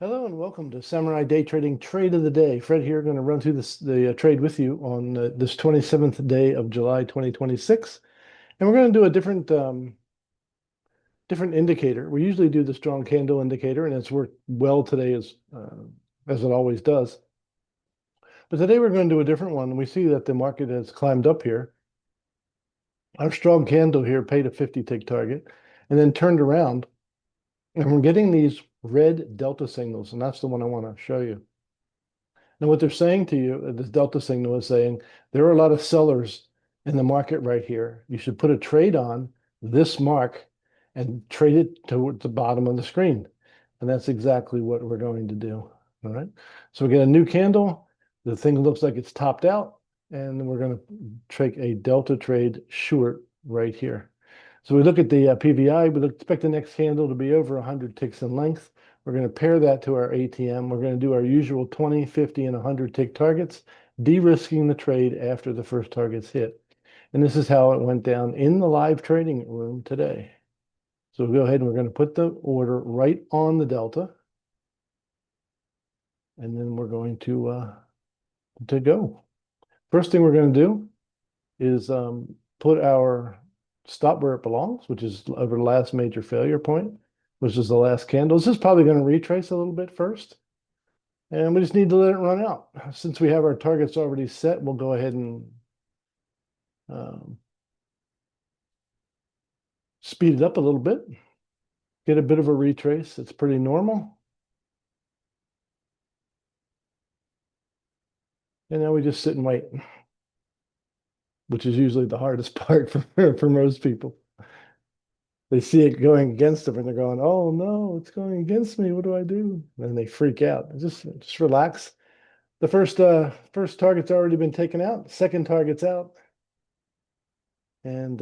Hello and welcome to Samurai Day Trading Trade of the Day. Fred here, going to run through the trade with you on this 27th day of July 2026. And we're going to do a different indicator. We usually do the strong candle indicator, and it's worked well today as it always does. But today we're going to do a different one. We see that the market has climbed up here. Our strong candle here paid a 50 tick target and then turned around. And we're getting these red delta signals, and that's the one I want to show you. Now, what they're saying to you, this delta signal is saying there are a lot of sellers in the market right here. You should put a trade on this mark and trade it towards the bottom of the screen. And that's exactly what we're going to do. All right. So we get a new candle. The thing looks like it's topped out, and we're going to take a delta trade short right here. So we look at the PVI. We expect the next candle to be over 100 ticks in length. We're going to pair that to our ATM. We're going to do our usual 20, 50, and 100 tick targets, de-risking the trade after the first target's hit. And this is how it went down in the live trading room today. So we'll go ahead and we're going to put the order right on the delta. And then we're going to go. First thing we're going to do is put our stop where it belongs, which is over the last major failure point, which is the last candle. This is probably going to retrace a little bit first. And we just need to let it run out. Since we have our targets already set, we'll go ahead and speed it up a little bit, get a bit of a retrace. It's pretty normal. And now we just sit and wait, which is usually the hardest part for most people. They see it going against them and they're going, oh no, it's going against me. What do I do? And they freak out. Just relax. The first target's already been taken out. Second target's out. And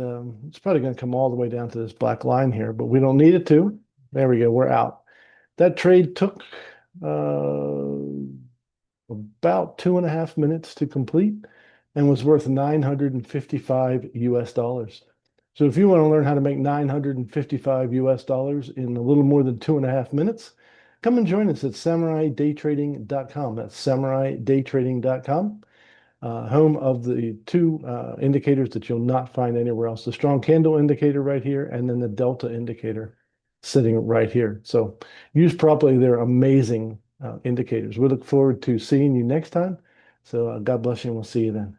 it's probably going to come all the way down to this black line here, but we don't need it to. There we go. We're out. That trade took about 2.5 minutes to complete and was worth 955 US dollars. So if you want to learn how to make 955 US dollars in a little more than 2.5 minutes, come and join us at samuraidaytrading.com. That's samuraidaytrading.com. Home of the two indicators that you'll not find anywhere else. The strong candle indicator right here, and then the delta indicator sitting right here. So used properly, they're amazing indicators. We look forward to seeing you next time. So God bless you, and we'll see you then.